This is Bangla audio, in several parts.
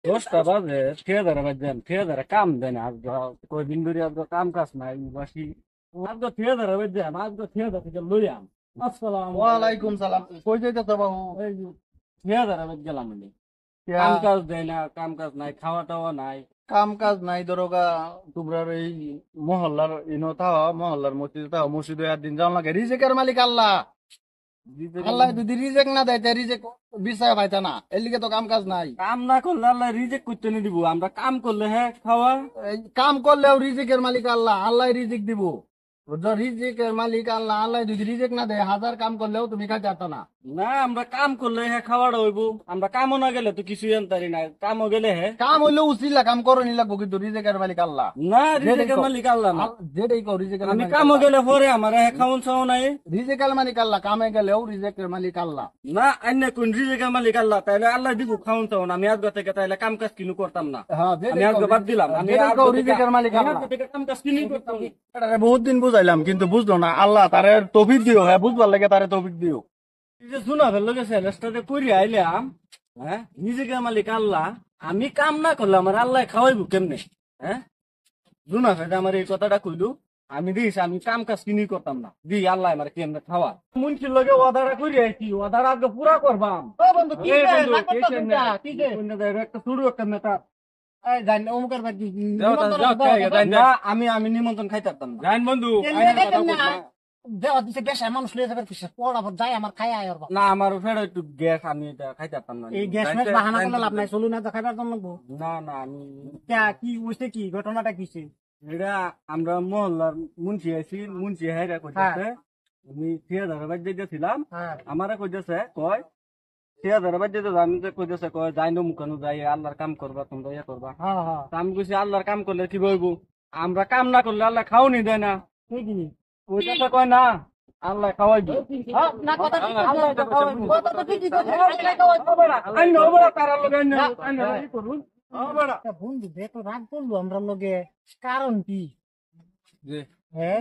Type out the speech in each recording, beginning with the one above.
দশটা বাজে ঠিকাদারে বাজছেন ঠিকাদারে কাম দেন আজ কয়দিন ধরে আজ কাম কাজ নাই বাসি আজ ঠিকাদারে বাজছেন আজ ঠিকাদার থেকে লইয়াম আসসালাম ওয়ালাইকুম সালাম। কই যাইতেছ বাবু? ঠিকাদারে বাজ গেলাম আমি কিয়া কাম কাজ দেয় না কাম কাজ নাই খাওয়া টাওয়া নাই কাম কাজ নাই দরগা? তোমরা এই মহল্লার ইনো থাও, মহল্লার মসজিদে থাও, মসজিদে একদিন যাওয়া লাগে। রিজেকের মালিক আল্লাহ। আল্লাহ যদি রিজেক না দেয় তা রিজেক বিষয় পাইতা না, এর লিগে তো কাম কাজ নাই। কাম না করলে আল্লাহ রিজেক্ট করতে নি দিব আমরা কাম করলে হ্যাঁ খাওয়া এই কাম করলেও রিজেকের মালিক আল্লাহ, আল্লাহ রিজেক দিব। বুঝছো? রিজেকের মালিক আল্লাহ, আল্লাহ যদি রিজেক না দেয় হাজার কাম করলেও তুমি খাইতে পারতা না। না আমরা কাম করলে হ্যাঁ খাওয়াটা হইব আমরা কামও না গেলে তো কিছুই আনতারি না কামও গেলে হ্যাঁ কাম হইলেও উচিলা, কাম করো নি লাগবো, কিন্তু রিজেকের মালিক আল্লাহ। না রিজেকের মালিক আল্লাহ না যেটাই কও রিজেকের আমি মালিক কামও আল্লাহ। গেলে পরে আমার হ্যাঁ খাওন চাও নাই রিজেকের মালিক আল্লাহ, কামে গেলেও রিজেকের মালিক আল্লাহ। না অন্য কোন রিজেকের মালিক আল্লাহ তাইলে আল্লাহ দিব খাওন চাও না আমি আজকে থেকে তাইলে কাম কাজ কিনু করতাম না হ্যাঁ, আমি আজকে বাদ দিলাম আমি রিজেকের মালিক আমি আল্লাহ। আজকে থেকে কাম কাজ কিনু করতাম না। এটারে বহুত দিন বুঝাইলাম কিন্তু বুঝলো না। আল্লাহ তারে তৌফিক দিও, হ্যাঁ বুঝবার লাগে তারে তৌফিক দিও। এই যে শোনা ফেললো গেছে রেস্টাতে করি আইলাম হ্যাঁ রিজেকের মালিক আল্লাহ আমি কাম না করলে আমার আল্লাহ খাওয়াইবো কেমনে হ্যাঁ জুনা ফেটে আমার এই কথাটা কইলু আমি দিস আমি কাম কাজ কিনি করতাম না দি আল্লাহ আমার কেমনে খাওয়া মুন্সির লগে ওয়াদাটা করি আইছি ওয়াদার আগে পুরা করবাম ও বন্ধু কি এই রে? বন্ধু, না করতাছ কেসের না, না। কি রে? অন্য জায়গায় একটা শুরু একটা মেটা এই জান অমুকের বাড়ি যাও, নিমন্ত্রণ যাও, দাও, যাও, দাও। না আমি নিমন্ত্রণ খাইতাম না জান বন্ধু এর লিগে খাইতাম না। দেওয়া দিছে বেশ মানুষ লয়ে যাবে পিছে পড়াবো যাই আমার খাই আয় ওর বাপ। না আমার ফেরত একটু গ্যাস আমি এটা খাইতাম না এই গ্যাস ম্যাস বাহানা করলে লাভ নাই, চলুন না তো খাইবার জন্য লাগবো। না না আমি ক্যা কি হইছে, কি ঘটনাটা কিছে? এটা আমরা মহল্লার মুন্সি আছি মুন্সি হাইরা কইতেছে আমি ঠিয়াদার বাদ দিয়েছিলাম হ্যাঁ আমারে কইতেছে কয় ঠিয়াদার বাদ দিতে আমি যে কইতেছে কয় যাই না মুখানো যাই আল্লাহর কাম করবা তোমরা ইয়া করবা হ্যাঁ হ্যাঁ তা আমি কইছি আল্লাহর কাম করলে কি বলবো আমরা কাম না করলে আল্লাহ খাওয়ানি দেয় না ঠিকই। কইতেছে কয় না আল্লাহ খাওয়াইবো হ্যাঁ, না কথা ঠিক আছে। আল্লাহ তো খাওয়াইবো। কথা তো ঠিকই কইছে, আল্লাহ খাওয়াইবো। আইন হবো তার লগে আইন ই করুন তা বন্ধু এত রাগ করলো আমরা লগে, কারণ কি? জি হ্যাঁ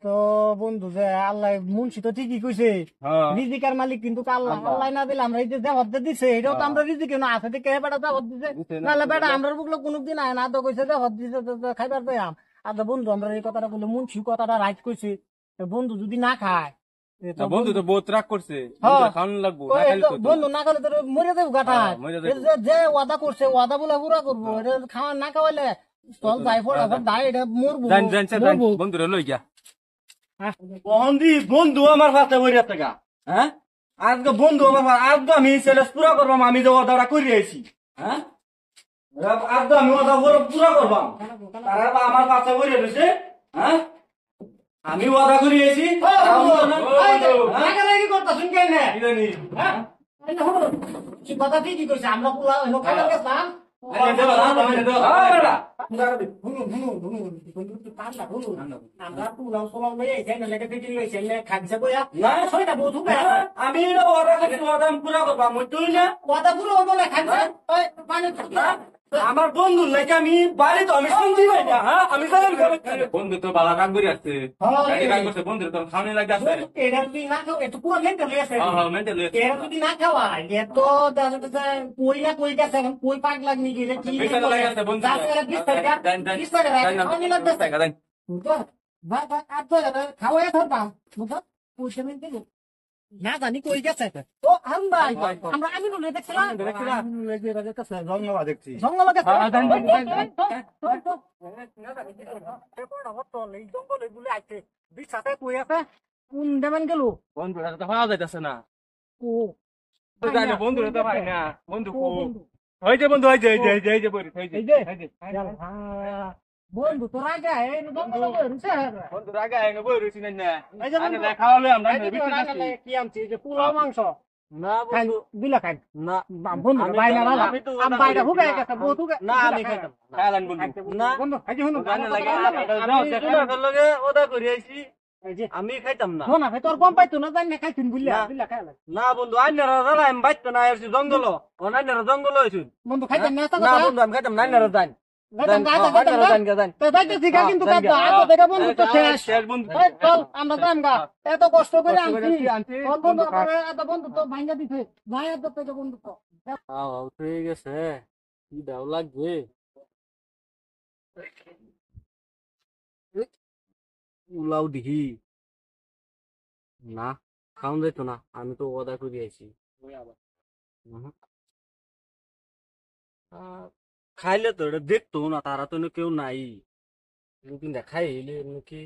তো বন্ধু যে আল্লাহ মুন্সি তো ঠিকই কইছে, হ্যাঁ রিজিকার মালিক কিন্তু আল্লাহ। আল্লাহ না দিলে আমরা এই যে দেওয়ার দিছে এটাও তো আমরা রিজিকে না আছে দেখে বেটা দেওয়ার দিছে। নাহলে বেটা আমরা বুকলো কোনোদিন আয় না, তো কইছে দেওয়ার দিছে তো খাইবার দেয় আম। আর তো বন্ধু আমরা এই কথাটা বললে মুন্সি কথাটা রাইট কইছে, তো বন্ধু যদি না খায় তো বন্ধু তো বহুত রাগ করছে হ্যাঁ। খাওয়ানো লাগবো ওই তো বন্ধু না খালে তোর মরে যাবো গাটা। হ্যাঁ, মরে যাবো। যে ওয়াদা করছে ওয়াদা বলে পুরা করবো, এটা খাওয়া না খাওয়াইলে চল যাই পড়া দায় এটা মরবো মরবো। বন্ধুরা লই গিয়া বন্ধু বন্ধু আমার পাশে বইরা থাকা হ্যাঁ আজকে বন্ধু আমার আজকে আমি ছেলে পুরা করবাম আমি যে অর্ডারটা করে আইছি হ্যাঁ আজকে আমি অর্ডার পুরা করবাম তারা বা আমার পাশে বইরা রয়েছে হ্যাঁ আমি ওয়াদা করে আইছি রাগারাগি করতাছুন কেনে? কি জানি হ্যাঁ? এই তো হলো। কি কথা ঠিকই কইছে, আমরা পুরা হলো খাইবার গেছলাম। আমরা পুলাও সোলাও লই আইছি, না লেগে দিদি লইছি, না খাইছে বইয়া। ছয়টা বউ ঢুকে আছে। আমি অর্ডার করছি অর্ডার পুরা করবাম তুই না ওয়াদা পুরো হলো না, খাইছে। ওই পানি ফুটা। আমার বন্ধু লাগে আমি বাড়ি তো আমি শুনছি ভাই না হ্যাঁ আমি জানি বন্ধু তো বালা রাগ করে আসছে হয়। রাগ করছে বন্ধু তো খাওয়ানি লাগে আসছে এটা যদি না খাও, একটু পুরো মেন্টাল হয়ে আছে। হ্যাঁ মেন্টাল এরা যদি না খাওয়া এত কই না কই গেছে, এখন কই পাক লাগনি গেলে কি বিস্তার লাগে আছে বন্ধু খাওয়াই ধরবাম পয়সা মিলতে না জানি কই গেছে। ও আম ভাই আমরা আমি নলে দেখছিলাম ধন্যবাদ দেখছি জঙ্গল গেছে। জঙ্গলে বলে আছে বিশ্বাসে কই আছে কোন দেবেন গেল বন্ধুরা তো পাওয়া যাইতেছে না ও বন্ধুরা তো ভাই না বন্ধু ও বন্ধু হয়ে যে বন্ধু হয়ে যে বলি এই যে বন্ধু তোর আগে জঙ্গল রয়েছে বন্ধু রাগে আইনো বই রইছি না এই যে বন্ধু খাওয়ালে আমরা কি আনছি যে পোলাও মাংস না বন্ধু দিলা খাই না বন্ধু আমি বাইনা না আমি তো আম বাইনা হুকে গেছে বহুত হুকে না আমি খাইতাম খাইলাম বন্ধু না বন্ধু এই যে বন্ধু জানে লাগে আমি লগে ওদা করে আইছি এই যে আমি খাইতাম না শোনা ভাই তোর কম পাইতো না জানি খাইছিন বুঝলা না। দিলা খাইলা না বন্ধু আইনারা জানা আমি বাইতে না আসছি জঙ্গল আইনারা জঙ্গল হয়েছি বন্ধু খাইতেন না না বন্ধু আমি খাইতাম না আইনারা যান তো যাইতে শিখা কিন্তু কাজ আগে দেখে বন্ধু তো শেষ বন্ধু এই চল আমরা যাম গা এত কষ্ট করে আনছি আনছি, তোর বন্ধু আমার এত বন্ধু তো ভাঙ্গা দিছে ভাই এত থেকে বন্ধু তো ঠিক আছে কি দাও লাগবে উলাও দেখি না খাওন যেত না আমি তো ওদা করে আছি খাইলে তো এটা দেখতো না তারা তো কেউ নাই কিন্তু খাইলে নাকি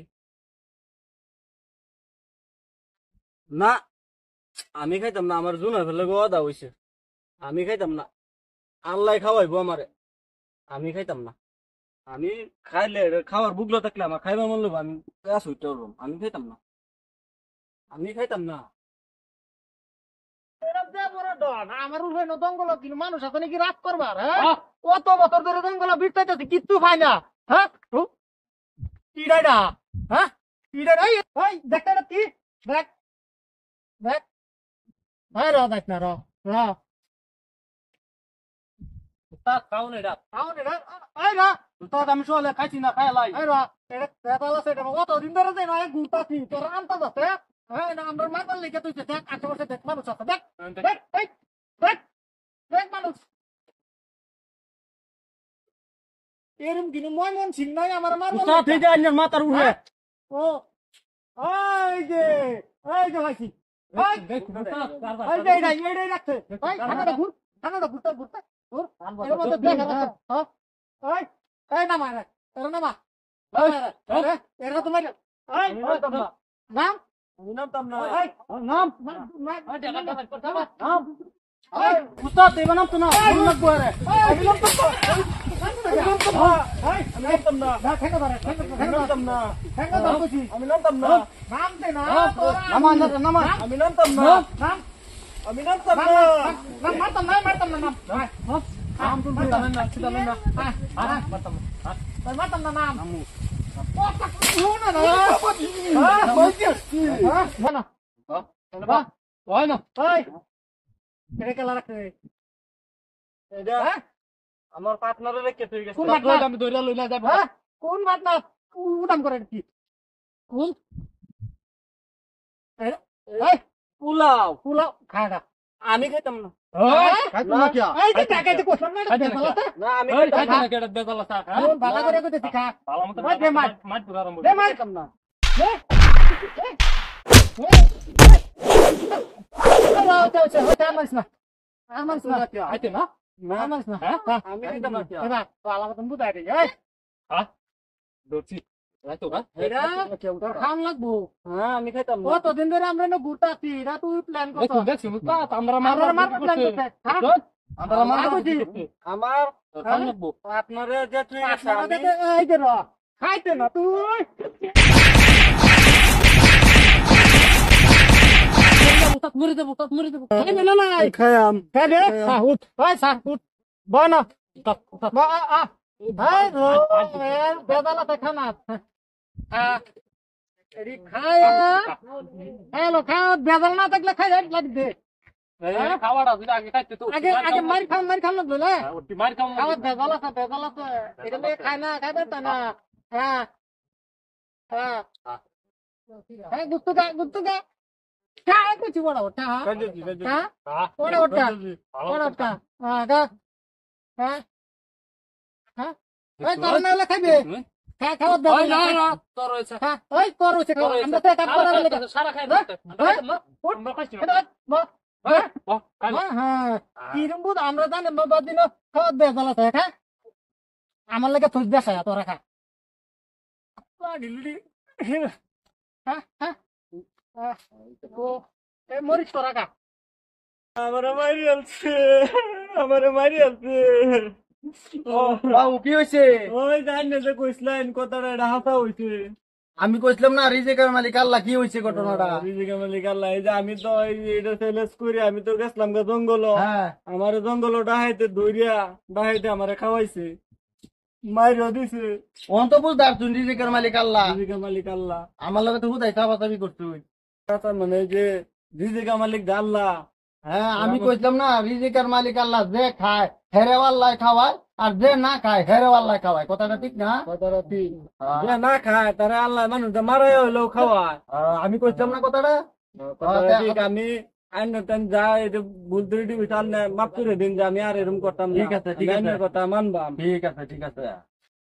না আমি খাইতাম না আমার জুনা ফেলে ওদা হইছে আমি খাইতাম না আল্লাহ খাওয়াইবো আমারে আমি খাইতাম না আমি খাইলে খাওয়ার বুকলো থাকলে আমার খাইবার মন লব আমি গাছ হইতে পারবো আমি খাইতাম না আমি খাইতাম না আমার উঠে জঙ্গল কিন্তু মানুষ আছে নাকি রাত করবার হ্যাঁ কত বছর ধরে জঙ্গল বিরতাইতেছে কিচ্ছু পাই না হ্যাঁ কিডাইডা হ্যাঁ কিডাইডা এই দেখতে কি দেখ দেখ হ্যাঁ র দেখ না র র খাও না এটা আও রে এই রা তো আমি শুলে খাইছি না খাই লাই এই রা এটা তেতালা সেটা কত দিন ধরে দেই না গুতাছি তোর আনতা যাচ্ছে হ্যাঁ না আমরা মাতাল লিখে তুই দেখ আশেপাশে দেখ মানুষ আছে দেখ দেখ এই দেখ দেখ মানুষ এরম কিন্তু মন সিং নাই আমার মারবার উস্তাদ হই যায় না মাথার উঠে ও এই যে ভাইছি এই এই যে এই রাখতে এই খানাটা ঘুর ঘুরতে ঘুরতে ঘুর এর মধ্যে দেখ হ্যাঁ এই এই নামা রে এর নামা এরা তো মাইরা এই নাম আমি নামতাম না এই নাম নাম এই উস্তাদ দেব নাম তো না আমি নামবো রে আমি নাম তো আমি নামতাম না না ঠেকা ধরে আমি নামতাম না ঠেকা ধরে কইছি আমি নামতাম না নাম দে না নামা নামা আমি নামতাম না নাম আমি নামতাম না নাম মারতাম না নাম নাম তো মারতাম না সেটা না মারতাম মারতাম না নাম আমু হয় না এটা আমার পার্টনারে রেখে তুই গেছে কোন partner? আমি দৌড়া লইলা যাব কোন বাত না উদাম করে কি কোন পোলাও পুলাও খাড়া আমি খাইতাম না খাইতো না কি এই যে টাকাতে কোশ্চেন না না আমি খাইতাম না কেডা বেজালা চা বালা করে কইতে শিখা ভালো মত ওই দে মার মার পুরো আরম্ভ দে মার খাইতাম না আইতে না আমি খাইতাম না দৌড়ছি রাইতো না খাম লাগবো হ্যাঁ আমি খাইতাম না কতদিন ধরে আমরা না ঘুরতাছি এরা তুই প্ল্যান করছ দেখছি মুস্তাদ আমরা আমরা মার প্ল্যান করতে আমরা মার করছি। আমার আপনারে যে তুই গেছে আমি এই যে র খাইতে না তুই মরে দেবো খাইবে না নাই খায়াম খাই দে উঠ ভাই স্যার উঠ বয় না ভাই রো বেদালাতে খানা খায়া হ্যালো খাওয়া বেদাল না থাকলে খাই লাগবে খাওয়াটা তুই আগে খাইতে তো আগে মার খান লাগবে না ওটি মার খাও খাওয়া বেদাল আছে এটা নিয়ে খায় না খাইবে তা না হ্যাঁ হ্যাঁ হ্যাঁ গুত্তু গা খায় কিছু বড় ওটা হ্যাঁ বড় ওটা হ্যাঁ গা হ্যাঁ হ্যাঁ ওই তোর না খাইবে খাওয়া দাও না তোর হইছে হ্যাঁ ওই তোর হচ্ছে আমরা তো কাজ করা লাগে সারা খাই আমরা খাইছি হ্যাঁ কিরম বুঝ আমরা জানি বাদিন খাওয়া দেয় জ্বালা হ্যাঁ আমার লাগে থুস দেখা তোরা খা হ্যাঁ হ্যাঁ মরিচ তোরা খা আমারে মারি আলছে বাবু কি হয়েছে ওই জান না যে কইছলেন কথাটা এটা হাসা হইছে আমি কইছিলাম না রিজেকের মালিক আল্লাহ কি হয়েছে ঘটনাটা রিজিকা মালিক আল্লাহ এই যে আমি তো এটা সেলেস করি আমি তো গেছিলাম গা জঙ্গল হ্যাঁ আমার জঙ্গল ডাহাইতে দৌড়িয়া ডাহাইতে আমারে খাওয়াইছে মাইরও দিছে অন্ত বুঝদার তুই রিজেকের মালিক আল্লাহ রিজিকা মালিক আল্লাহ আমার লগে তো হুদাই চাপাচাপি করছুই কথা মানে যে রিজিকা মালিক আল্লাহ হ্যাঁ আমি কইছিলাম না রিজেকের মালিক আল্লাহ যে খায় হেরে আল্লাহ খাওয়ায় আর যে না খায় হেরে আল্লাহ খাওয়ায় কথাটা ঠিক না কথাটা ঠিক যে না খায় তারা আল্লাহ মানুষ মারাই হইলেও খাওয়ায় আমি কইছিলাম না কথাটা কথাটা ঠিক আইন টাইম যা এটা ভুল ত্রুটি হইছে, মাফ করে দিন যে আমি আর এরকম করতাম না। ঠিক আছে, ঠিক আমি আছে। আইনের কথা মানবাম। ঠিক আছে, ঠিক আছে।